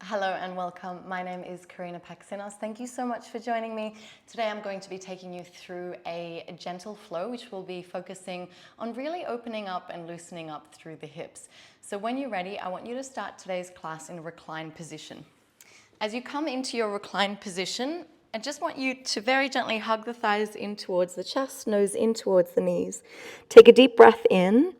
Hello and welcome. My name is Karina. Thank you so much for joining me. Today I'm going to be taking you through a gentle flow, which will be focusing on really opening up and loosening up through the hips. So when you're ready, I want you to start today's class in a reclined position. As you come into your reclined position, I just want you to very gently hug the thighs in towards the chest, nose in towards the knees. Take a deep breath in.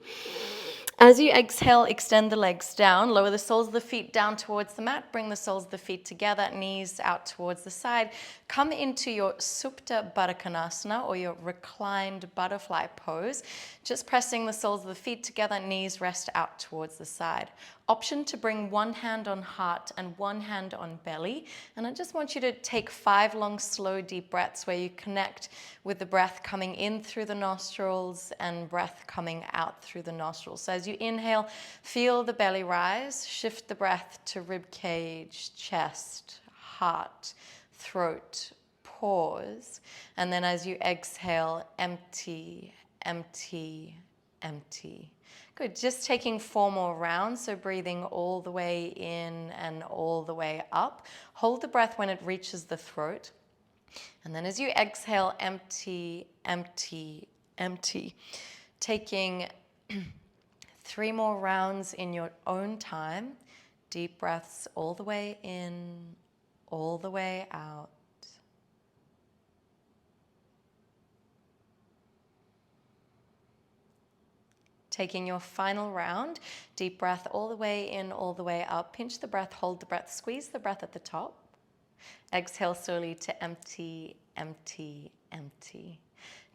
As you exhale, extend the legs down, lower the soles of the feet down towards the mat, bring the soles of the feet together, knees out towards the side. Come into your Supta Baddha Konasana, or your reclined butterfly pose, just pressing the soles of the feet together, knees rest out towards the side. Option to bring one hand on heart and one hand on belly. And I just want you to take 5 long, slow, deep breaths where you connect with the breath coming in through the nostrils and breath coming out through the nostrils. So as you inhale, feel the belly rise, shift the breath to rib cage, chest, heart, throat, pause. And then as you exhale, empty, empty, empty. Good, just taking 4 more rounds, so breathing all the way in and all the way up. Hold the breath when it reaches the throat. And then as you exhale, empty, empty, empty. Taking 3 more rounds in your own time. Deep breaths all the way in, all the way out. Taking your final round, deep breath all the way in, all the way up. Pinch the breath, hold the breath, squeeze the breath at the top. Exhale slowly to empty, empty, empty.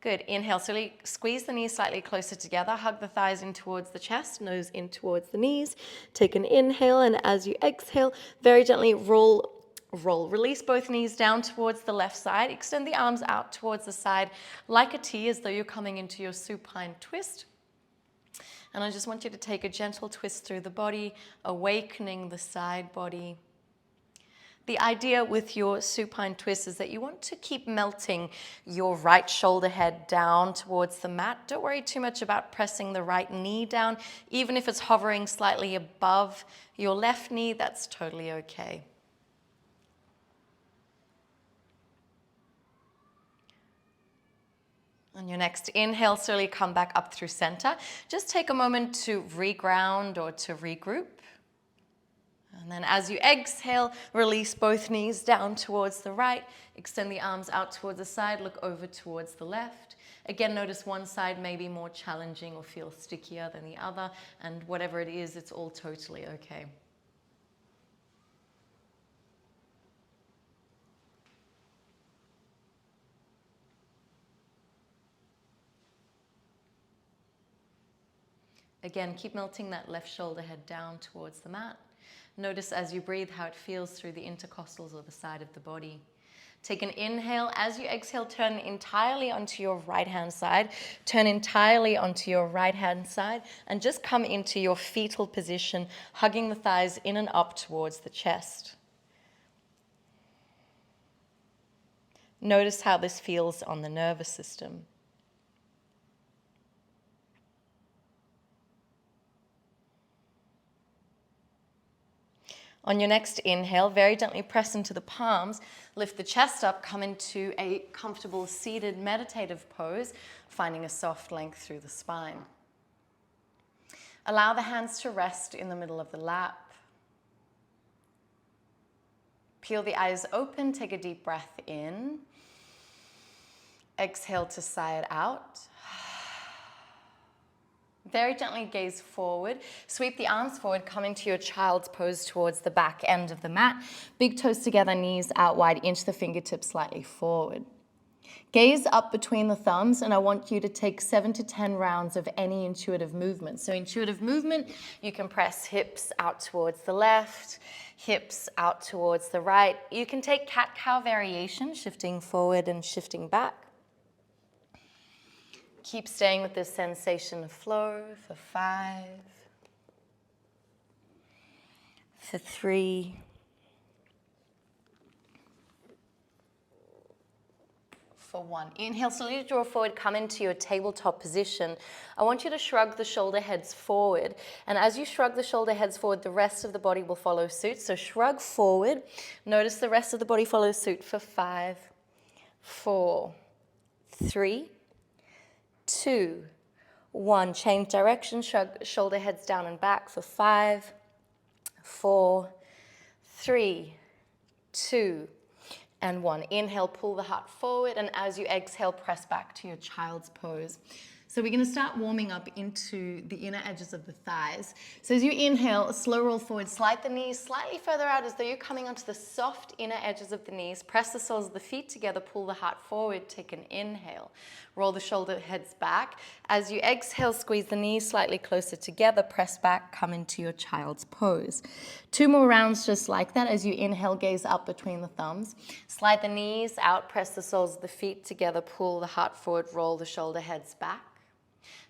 Good. Inhale slowly, squeeze the knees slightly closer together, hug the thighs in towards the chest, nose in towards the knees. Take an inhale, and as you exhale, very gently roll. Release both knees down towards the left side. Extend the arms out towards the side like a T, as though you're coming into your supine twist. And I just want you to take a gentle twist through the body, awakening the side body. The idea with your supine twist is that you want to keep melting your right shoulder head down towards the mat. Don't worry too much about pressing the right knee down. Even if it's hovering slightly above your left knee, that's totally okay. On your next inhale, slowly come back up through center. Just take a moment to reground or to regroup. And then as you exhale, release both knees down towards the right. Extend the arms out towards the side, look over towards the left. Again, notice one side may be more challenging or feel stickier than the other. And whatever it is, it's all totally okay. Again, keep melting that left shoulder head down towards the mat. Notice as you breathe how it feels through the intercostals or the side of the body. Take an inhale. As you exhale, turn entirely onto your right-hand side. Turn entirely onto your right-hand side and just come into your fetal position, hugging the thighs in and up towards the chest. Notice how this feels on the nervous system. On your next inhale, very gently press into the palms, lift the chest up, come into a comfortable seated meditative pose, finding a soft length through the spine. Allow the hands to rest in the middle of the lap. Peel the eyes open, take a deep breath in. Exhale to sigh it out. Very gently gaze forward. Sweep the arms forward, come into your child's pose towards the back end of the mat. Big toes together, knees out wide, inch the fingertips slightly forward. Gaze up between the thumbs, and I want you to take 7 to 10 rounds of any intuitive movement. So intuitive movement, you can press hips out towards the left, hips out towards the right. You can take cat-cow variation, shifting forward and shifting back. Keep staying with this sensation of flow for 5, for 3, for 1. Inhale, slowly draw forward, come into your tabletop position. I want you to shrug the shoulder heads forward. And as you shrug the shoulder heads forward, the rest of the body will follow suit. So shrug forward. Notice the rest of the body follows suit for 5, 4, 3, 2, 1. Change direction, shrug shoulder heads down and back for 5, 4, 3, 2, and 1. Inhale, pull the heart forward, and as you exhale, press back to your child's pose. So we're going to start warming up into the inner edges of the thighs. So as you inhale, slow roll forward, slide the knees slightly further out as though you're coming onto the soft inner edges of the knees. Press the soles of the feet together, pull the heart forward, take an inhale. Roll the shoulder heads back. As you exhale, squeeze the knees slightly closer together, press back, come into your child's pose. 2 more rounds just like that. As you inhale, gaze up between the thumbs. Slide the knees out, press the soles of the feet together, pull the heart forward, roll the shoulder heads back.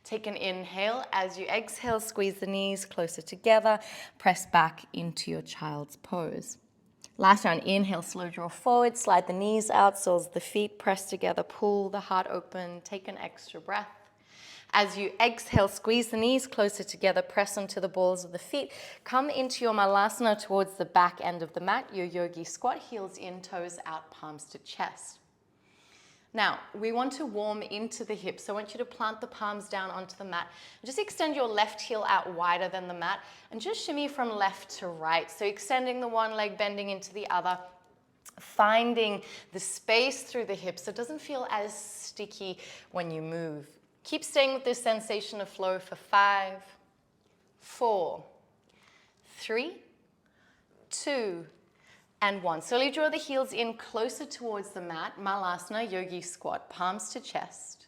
Take an inhale. As you exhale, squeeze the knees closer together, press back into your child's pose. Last round, inhale, slow draw forward, slide the knees out, soles of the feet press together, pull the heart open, take an extra breath. As you exhale, squeeze the knees closer together, press onto the balls of the feet, come into your malasana towards the back end of the mat, your yogi squat, heels in, toes out, palms to chest. Now, we want to warm into the hips, so I want you to plant the palms down onto the mat. Just extend your left heel out wider than the mat, and just shimmy from left to right. So extending the one leg, bending into the other, finding the space through the hips so it doesn't feel as sticky when you move. Keep staying with this sensation of flow for 5, 4, 3, 2, and 1. Slowly draw the heels in closer towards the mat. Malasana, yogi squat, palms to chest.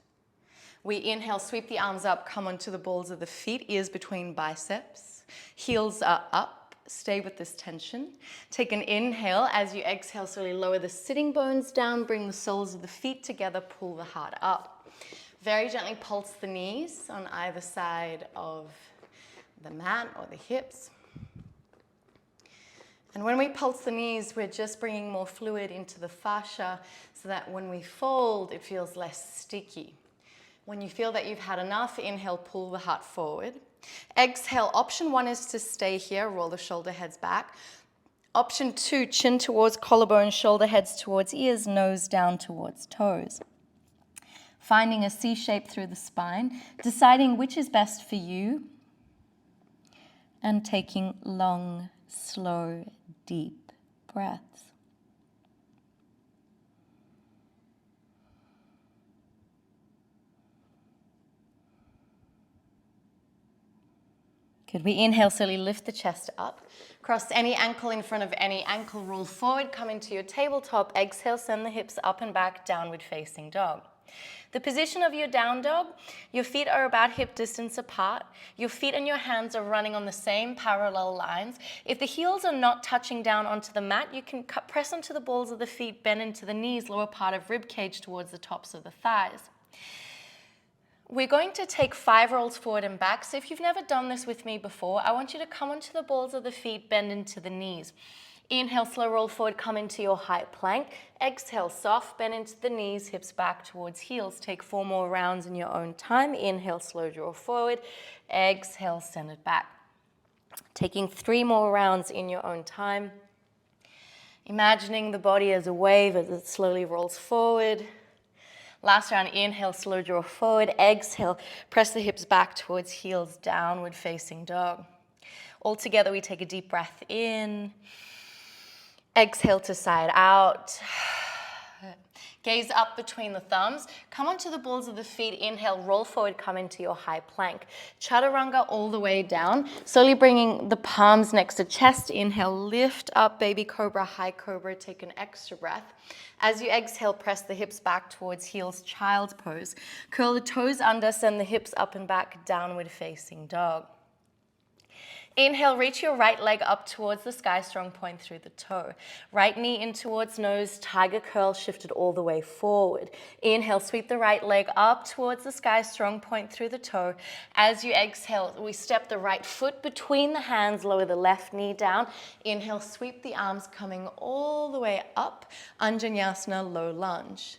We inhale, sweep the arms up, come onto the balls of the feet, ears between biceps. Heels are up, stay with this tension. Take an inhale. As you exhale, slowly lower the sitting bones down, bring the soles of the feet together, pull the heart up. Very gently pulse the knees on either side of the mat or the hips. And when we pulse the knees, we're just bringing more fluid into the fascia so that when we fold, it feels less sticky. When you feel that you've had enough, inhale, pull the heart forward. Exhale, option 1 is to stay here, roll the shoulder heads back. Option 2, chin towards collarbone, shoulder heads towards ears, nose down towards toes. Finding a C shape through the spine, deciding which is best for you, and taking long, slow, deep breaths. Good. We inhale, slowly lift the chest up. Cross any ankle in front of any ankle, roll forward, come into your tabletop. Exhale, send the hips up and back, downward facing dog. The position of your down dog, your feet are about hip distance apart. Your feet and your hands are running on the same parallel lines. If the heels are not touching down onto the mat, you can press onto the balls of the feet, bend into the knees, lower part of rib cage towards the tops of the thighs. We're going to take 5 rolls forward and back. So if you've never done this with me before, I want you to come onto the balls of the feet, bend into the knees. Inhale, slow roll forward, come into your high plank. Exhale, soft, bend into the knees, hips back towards heels. Take 4 more rounds in your own time. Inhale, slow draw forward. Exhale, send it back. Taking 3 more rounds in your own time. Imagining the body as a wave as it slowly rolls forward. Last round, inhale, slow draw forward. Exhale, press the hips back towards heels, downward facing dog. All together, we take a deep breath in. Exhale to side out. Gaze up between the thumbs. Come onto the balls of the feet. Inhale, roll forward, come into your high plank. Chaturanga all the way down. Slowly bringing the palms next to chest. Inhale, lift up, baby cobra, high cobra. Take an extra breath. As you exhale, press the hips back towards heels, child's pose. Curl the toes under, send the hips up and back, downward facing dog. Inhale, reach your right leg up towards the sky, strong point through the toe. Right knee in towards nose, tiger curl shifted all the way forward. Inhale, sweep the right leg up towards the sky, strong point through the toe. As you exhale, we step the right foot between the hands, lower the left knee down. Inhale, sweep the arms coming all the way up, Anjaneyasana, low lunge.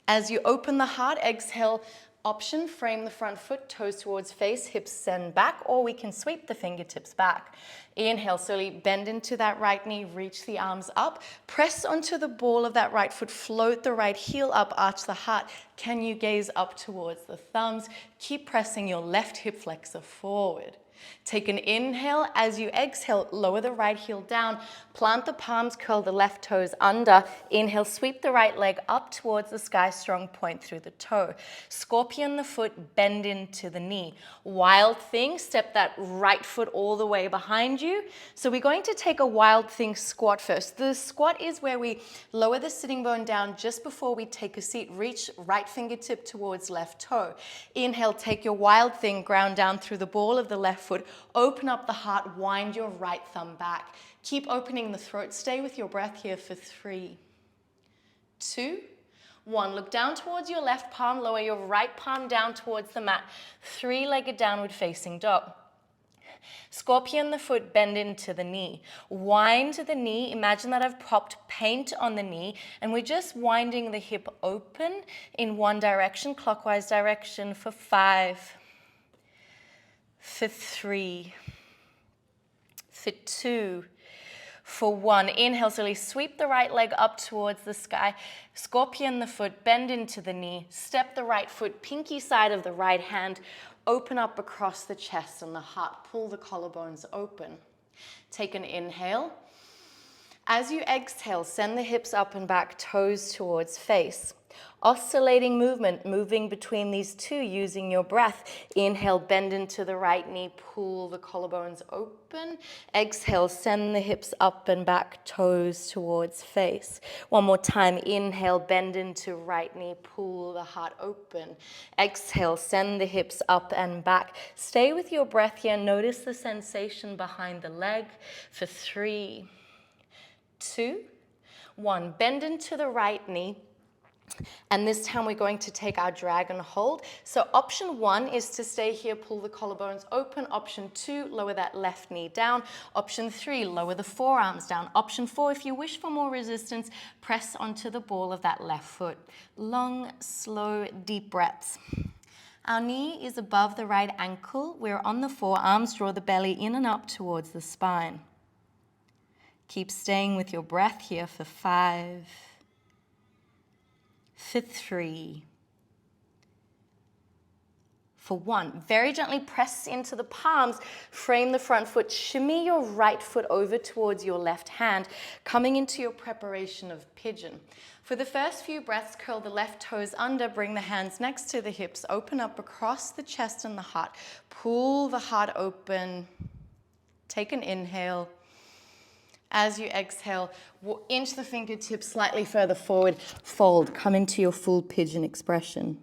As you open the heart, exhale, option, frame the front foot, toes towards face, hips send back, or we can sweep the fingertips back. Inhale, slowly bend into that right knee, reach the arms up, press onto the ball of that right foot, float the right heel up, arch the heart. Can you gaze up towards the thumbs? Keep pressing your left hip flexor forward. Take an inhale. As you exhale, lower the right heel down, plant the palms, curl the left toes under. Inhale, sweep the right leg up towards the sky, strong point through the toe. Scorpion the foot, bend into the knee. Wild thing, step that right foot all the way behind you. So we're going to take a wild thing squat first. The squat is where we lower the sitting bone down just before we take a seat. Reach right fingertip towards left toe. Inhale, take your wild thing, ground down through the ball of the left foot. Open up the heart, wind your right thumb back. Keep opening the throat. Stay with your breath here for 3, 2, 1. Look down towards your left palm, lower your right palm down towards the mat. 3-legged downward facing dog. Scorpion the foot, bend into the knee. Wind the knee. Imagine that I've popped paint on the knee and we're just winding the hip open in one direction, clockwise direction for 5, for 3, for 2, for 1. Inhale, slowly sweep the right leg up towards the sky. Scorpion the foot, bend into the knee. Step the right foot, pinky side of the right hand. Open up across the chest and the heart. Pull the collarbones open. Take an inhale. As you exhale, send the hips up and back, toes towards face. Oscillating movement, moving between these two using your breath. Inhale, bend into the right knee, pull the collarbones open. Exhale, send the hips up and back, toes towards face. One more time, inhale, bend into right knee, pull the heart open. Exhale, send the hips up and back. Stay with your breath here. Notice the sensation behind the leg for 3, 2, 1. Bend into the right knee. And this time we're going to take our dragon hold. So option 1 is to stay here, pull the collarbones open. Option 2, lower that left knee down. Option 3, lower the forearms down. Option 4, if you wish for more resistance, press onto the ball of that left foot. Long, slow, deep breaths. Our knee is above the right ankle. We're on the forearms. Draw the belly in and up towards the spine. Keep staying with your breath here for 5, for 3, for 1. Very gently press into the palms, frame the front foot, shimmy your right foot over towards your left hand, coming into your preparation of pigeon. For the first few breaths, curl the left toes under, bring the hands next to the hips, open up across the chest and the heart, pull the heart open, take an inhale. As you exhale, inch the fingertips slightly further forward, fold, come into your full pigeon expression.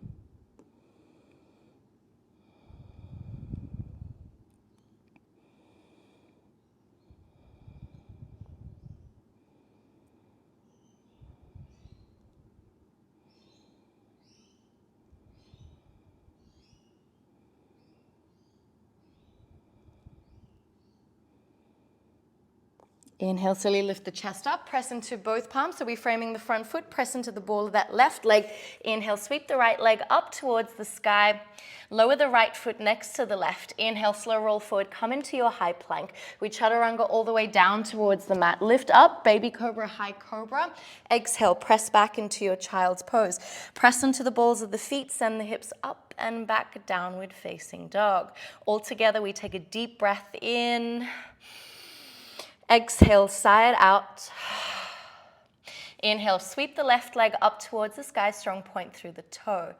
Inhale, slowly lift the chest up, press into both palms. So we're framing the front foot, press into the ball of that left leg. Inhale, sweep the right leg up towards the sky. Lower the right foot next to the left. Inhale, slow roll forward, come into your high plank. We chaturanga all the way down towards the mat. Lift up, baby cobra, high cobra. Exhale, press back into your child's pose. Press into the balls of the feet, send the hips up and back, downward facing dog. All together, we take a deep breath in. Exhale, sigh it out. Inhale, sweep the left leg up towards the sky, strong point through the toe.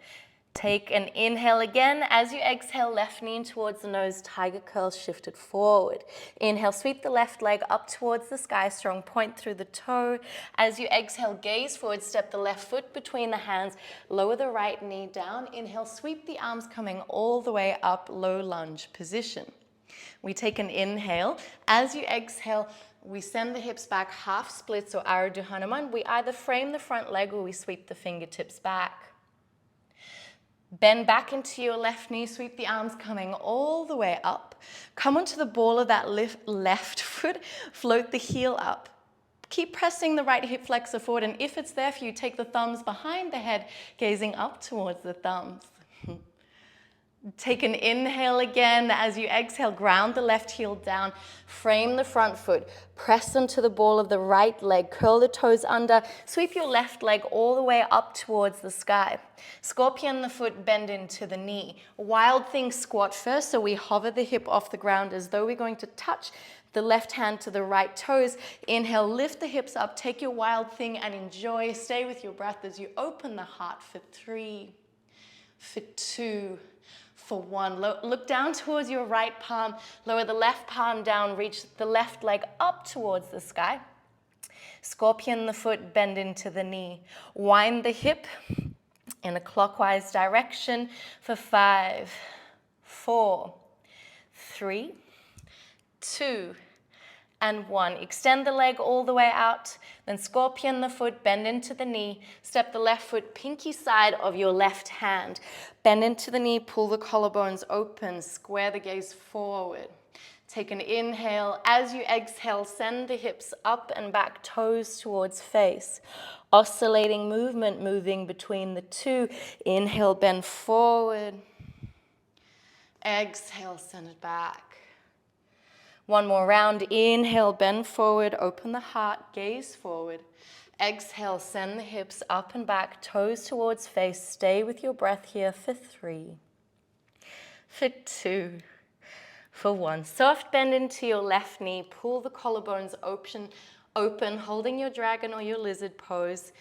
Take an inhale again. As you exhale, left knee in towards the nose, tiger curls shifted forward. Inhale, sweep the left leg up towards the sky, strong point through the toe. As you exhale, gaze forward, step the left foot between the hands, lower the right knee down. Inhale, sweep the arms coming all the way up, low lunge position. We take an inhale. As you exhale, we send the hips back, half splits or Ardha Hanuman. We either frame the front leg or we sweep the fingertips back. Bend back into your left knee, sweep the arms coming all the way up. Come onto the ball of that left foot, float the heel up. Keep pressing the right hip flexor forward, and if it's there for you, take the thumbs behind the head, gazing up towards the thumbs. Take an inhale again. As you exhale, ground the left heel down, frame the front foot, press onto the ball of the right leg, curl the toes under, sweep your left leg all the way up towards the sky. Scorpion the foot, bend into the knee. Wild thing squat first, so we hover the hip off the ground as though we're going to touch the left hand to the right toes. Inhale, lift the hips up, take your wild thing and enjoy. Stay with your breath as you open the heart for 3, for 2, for 1. Look down towards your right palm, lower the left palm down, reach the left leg up towards the sky. Scorpion the foot, bend into the knee. Wind the hip in a clockwise direction for 5, 4, 3, 2, and 1. Extend the leg all the way out, then scorpion the foot, bend into the knee, step the left foot pinky side of your left hand. Bend into the knee, pull the collarbones open, square the gaze forward. Take an inhale. As you exhale, send the hips up and back, toes towards face. Oscillating movement, moving between the two. Inhale, bend forward. Exhale, send it back. One more round. Inhale, bend forward, open the heart, gaze forward. Exhale, send the hips up and back, toes towards face. Stay with your breath here for 3, for 2, for 1. Soft bend into your left knee. Pull the collarbones open, holding your dragon or your lizard pose.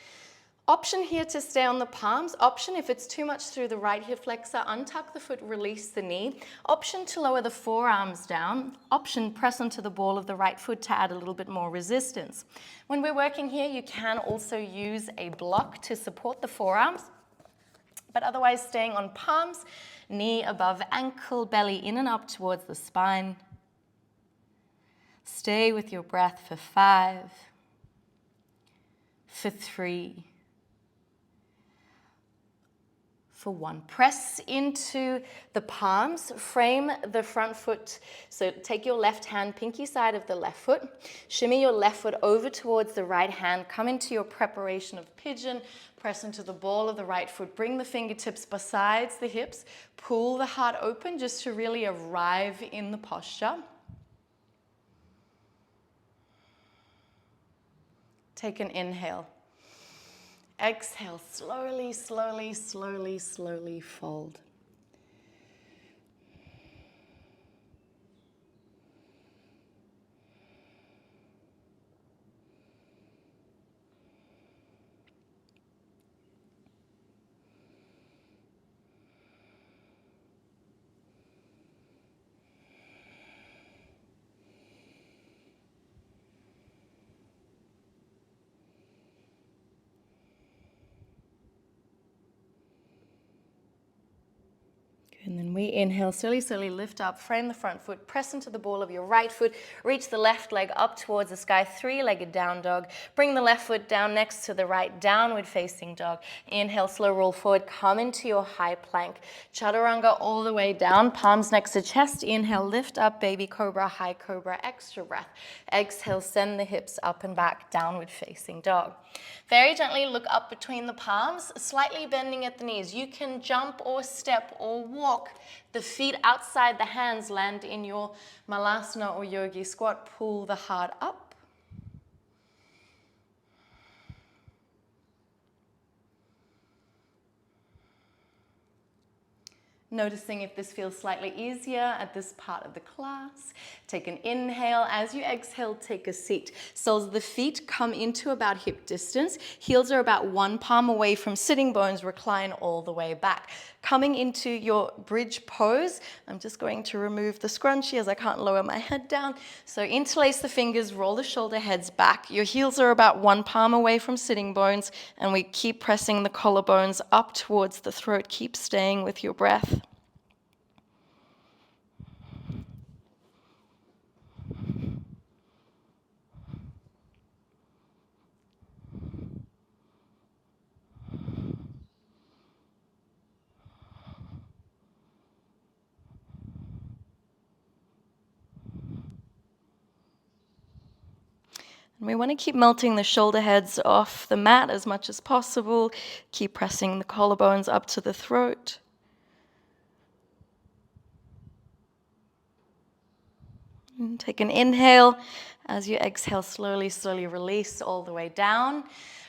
Option here to stay on the palms. Option if it's too much through the right hip flexor, untuck the foot, release the knee. Option to lower the forearms down. Option press onto the ball of the right foot to add a little bit more resistance. When we're working here, you can also use a block to support the forearms, but otherwise staying on palms, knee above ankle, belly in and up towards the spine. Stay with your breath for 5, for 3, for 1. Press into the palms, frame the front foot. So take your left hand, pinky side of the left foot, shimmy your left foot over towards the right hand, come into your preparation of pigeon, press into the ball of the right foot, bring the fingertips besides the hips, pull the heart open just to really arrive in the posture. Take an inhale. Exhale, slowly, slowly, slowly, slowly fold. And then we inhale, slowly, slowly lift up, frame the front foot, press into the ball of your right foot, reach the left leg up towards the sky, 3-legged down dog. Bring the left foot down next to the right, downward facing dog. Inhale, slow roll forward, come into your high plank. Chaturanga all the way down, palms next to chest. Inhale, lift up, baby cobra, high cobra, extra breath. Exhale, send the hips up and back, downward facing dog. Very gently look up between the palms, slightly bending at the knees. You can jump or step or walk. The feet outside the hands land in your malasana or yogi squat. Pull the heart up. Noticing if this feels slightly easier at this part of the class. Take an inhale. As you exhale, take a seat. Soles of the feet come into about hip distance. Heels are about 1 palm away from sitting bones. Recline all the way back. Coming into your bridge pose, I'm just going to remove the scrunchie as I can't lower my head down. So interlace the fingers, roll the shoulder heads back. Your heels are about 1 palm away from sitting bones, and we keep pressing the collarbones up towards the throat. Keep staying with your breath. And we want to keep melting the shoulder heads off the mat as much as possible. Keep pressing the collarbones up to the throat. And take an inhale. As you exhale, slowly, slowly release all the way down.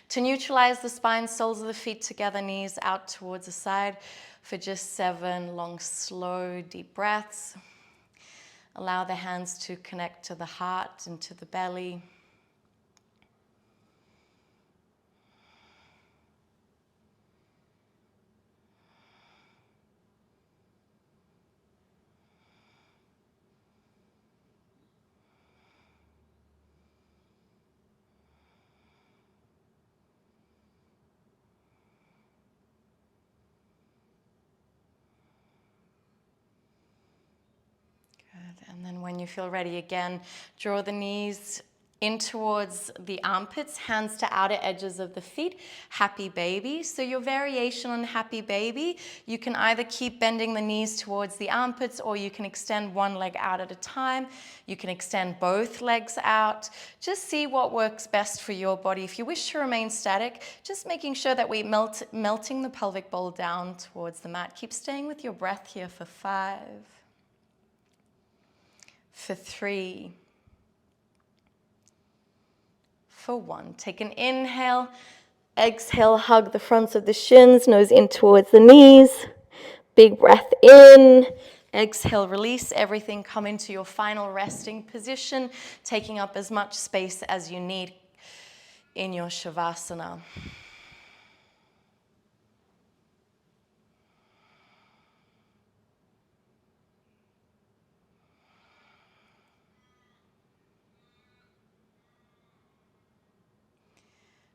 To neutralize the spine, soles of the feet together, knees out towards the side for just 7 long, slow, deep breaths. Allow the hands to connect to the heart and to the belly. And then when you feel ready again, draw the knees in towards the armpits, hands to outer edges of the feet, happy baby. So your variation on happy baby, you can either keep bending the knees towards the armpits or you can extend one leg out at a time. You can extend both legs out. Just see what works best for your body. If you wish to remain static, just making sure that we melting the pelvic bowl down towards the mat. Keep staying with your breath here for 5. For 3, for 1. Take an inhale, exhale, hug the fronts of the shins, nose in towards the knees. Big breath in, exhale, release everything, come into your final resting position, taking up as much space as you need in your Savasana.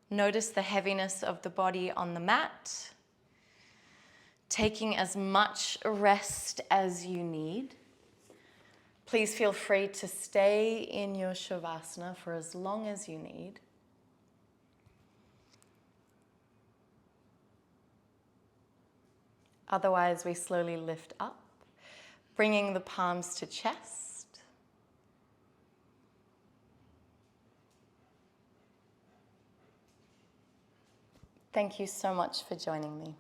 Notice the heaviness of the body on the mat. Taking as much rest as you need. Please feel free to stay in your Shavasana for as long as you need. Otherwise, we slowly lift up, bringing the palms to chest. Thank you so much for joining me.